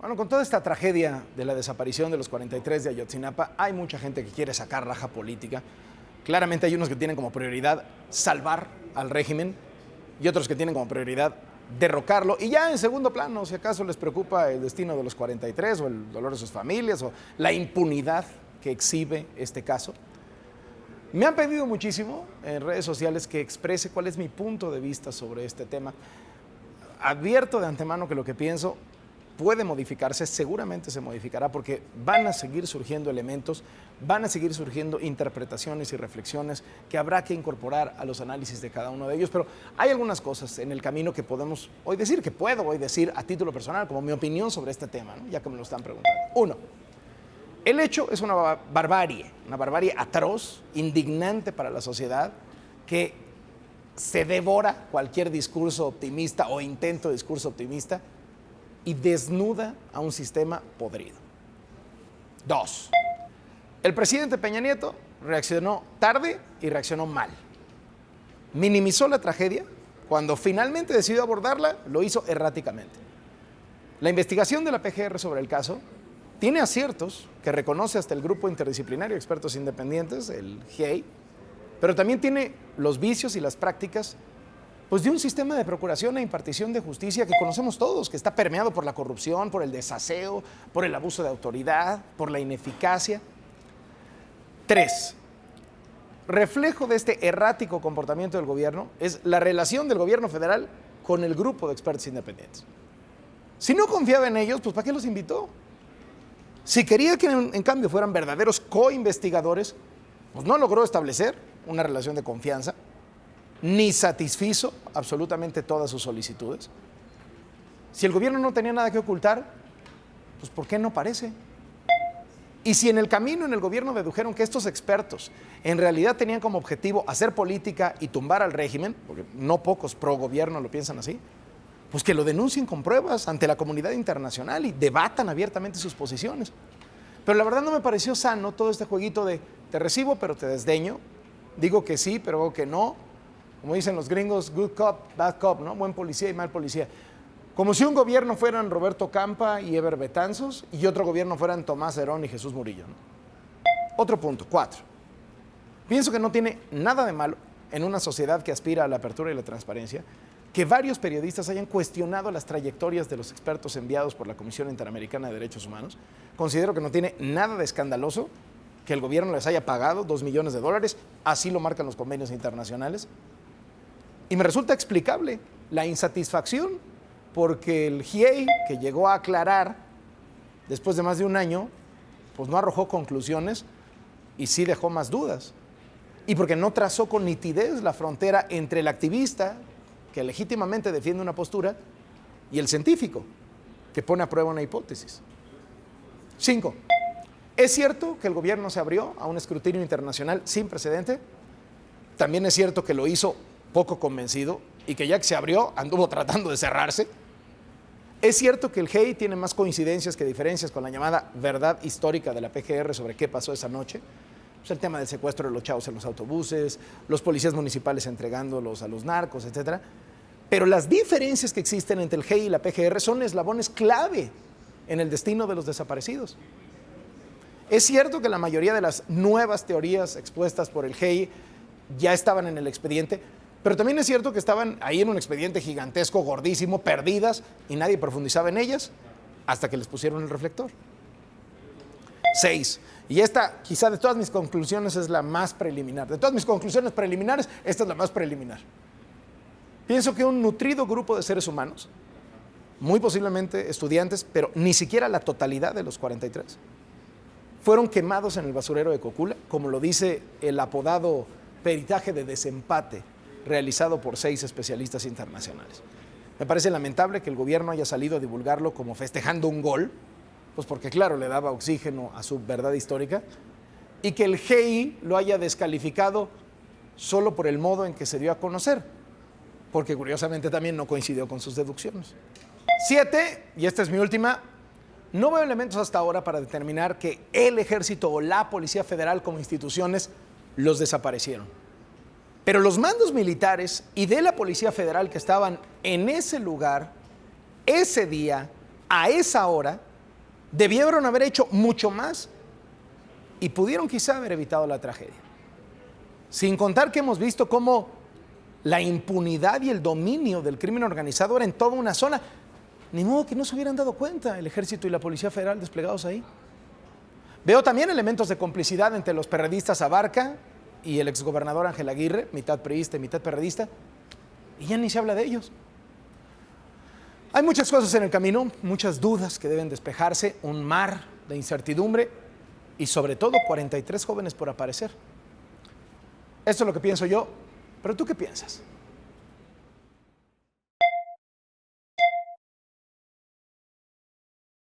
Bueno, con toda esta tragedia de la desaparición de los 43 de Ayotzinapa, hay mucha gente que quiere sacar raja política. Claramente hay unos que tienen como prioridad salvar al régimen y otros que tienen como prioridad derrocarlo. Y ya en segundo plano, si acaso les preocupa el destino de los 43 o el dolor de sus familias o la impunidad que exhibe este caso. Me han pedido muchísimo en redes sociales que exprese cuál es mi punto de vista sobre este tema. Advierto de antemano que lo que pienso puede modificarse, seguramente se modificará porque van a seguir surgiendo elementos, van a seguir surgiendo interpretaciones y reflexiones que habrá que incorporar a los análisis de cada uno de ellos, pero hay algunas cosas en el camino que podemos hoy decir, que puedo hoy decir a título personal, como mi opinión sobre este tema, ¿no? Ya que me lo están preguntando. Uno, el hecho es una barbarie atroz, indignante para la sociedad, que se devora cualquier discurso optimista o intento de discurso optimista y desnuda a un sistema podrido. Dos, el presidente Peña Nieto reaccionó tarde y reaccionó mal. Minimizó la tragedia. Cuando finalmente decidió abordarla, lo hizo erráticamente. La investigación de la PGR sobre el caso tiene aciertos que reconoce hasta el Grupo Interdisciplinario de Expertos Independientes, el GIEI, pero también tiene los vicios y las prácticas pues de un sistema de procuración e impartición de justicia que conocemos todos, que está permeado por la corrupción, por el desaseo, por el abuso de autoridad, por la ineficacia. Tres, reflejo de este errático comportamiento del gobierno es la relación del gobierno federal con el grupo de expertos independientes. Si no confiaba en ellos, pues ¿para qué los invitó? Si quería que en cambio fueran verdaderos co-investigadores, pues no logró establecer una relación de confianza, ni satisfizo absolutamente todas sus solicitudes. Si el gobierno no tenía nada que ocultar, pues ¿por qué no parece? Y si en el camino en el gobierno dedujeron que estos expertos en realidad tenían como objetivo hacer política y tumbar al régimen, porque no pocos pro gobierno lo piensan así, pues que lo denuncien con pruebas ante la comunidad internacional y debatan abiertamente sus posiciones. Pero la verdad no me pareció sano todo este jueguito de te recibo pero te desdeño, digo que sí pero hago que no. Como dicen los gringos, good cop, bad cop, ¿no? Buen policía y mal policía. Como si un gobierno fueran Roberto Campa y Eber Betanzos y otro gobierno fueran Tomás Herón y Jesús Murillo, ¿no? Otro punto, 4. Pienso que no tiene nada de malo en una sociedad que aspira a la apertura y la transparencia que varios periodistas hayan cuestionado las trayectorias de los expertos enviados por la Comisión Interamericana de Derechos Humanos. Considero que no tiene nada de escandaloso que el gobierno les haya pagado $2 millones, así lo marcan los convenios internacionales. Y me resulta explicable la insatisfacción porque el GIEI, que llegó a aclarar después de más de un año, pues no arrojó conclusiones y sí dejó más dudas. Y porque no trazó con nitidez la frontera entre el activista, que legítimamente defiende una postura, y el científico, que pone a prueba una hipótesis. 5. ¿Es cierto que el gobierno se abrió a un escrutinio internacional sin precedente? También es cierto que lo hizo poco convencido y que ya que se abrió anduvo tratando de cerrarse. Es cierto que el GIEI tiene más coincidencias que diferencias con la llamada verdad histórica de la PGR sobre qué pasó esa noche. Pues el tema del secuestro de los chavos en los autobuses, los policías municipales entregándolos a los narcos, etc. Pero las diferencias que existen entre el GIEI y la PGR son eslabones clave en el destino de los desaparecidos. Es cierto que la mayoría de las nuevas teorías expuestas por el GIEI ya estaban en el expediente, pero también es cierto que estaban ahí en un expediente gigantesco, gordísimo, perdidas, y nadie profundizaba en ellas hasta que les pusieron el reflector. 6. Y esta, quizá de todas mis conclusiones, es la más preliminar. De todas mis conclusiones preliminares, esta es la más preliminar. Pienso que un nutrido grupo de seres humanos, muy posiblemente estudiantes, pero ni siquiera la totalidad de los 43, fueron quemados en el basurero de Cocula, como lo dice el apodado peritaje de desempate realizado por 6 especialistas internacionales. Me parece lamentable que el gobierno haya salido a divulgarlo como festejando un gol, pues porque claro, le daba oxígeno a su verdad histórica, y que el GIEI lo haya descalificado solo por el modo en que se dio a conocer, porque curiosamente también no coincidió con sus deducciones. 7, y esta es mi última, no veo elementos hasta ahora para determinar que el Ejército o la Policía Federal como instituciones los desaparecieron. Pero los mandos militares y de la Policía Federal que estaban en ese lugar, ese día, a esa hora, Debieron haber hecho mucho más y pudieron quizá haber evitado la tragedia. Sin contar que hemos visto cómo la impunidad y el dominio del crimen organizado era en toda una zona. Ni modo que no se hubieran dado cuenta el Ejército y la Policía Federal desplegados ahí. Veo también elementos de complicidad entre los perredistas Abarca y el exgobernador Ángel Aguirre, mitad priista y mitad perredista, y ya ni se habla de ellos. Hay muchas cosas en el camino, muchas dudas que deben despejarse, un mar de incertidumbre y sobre todo 43 jóvenes por aparecer. Esto es lo que pienso yo, pero ¿tú qué piensas?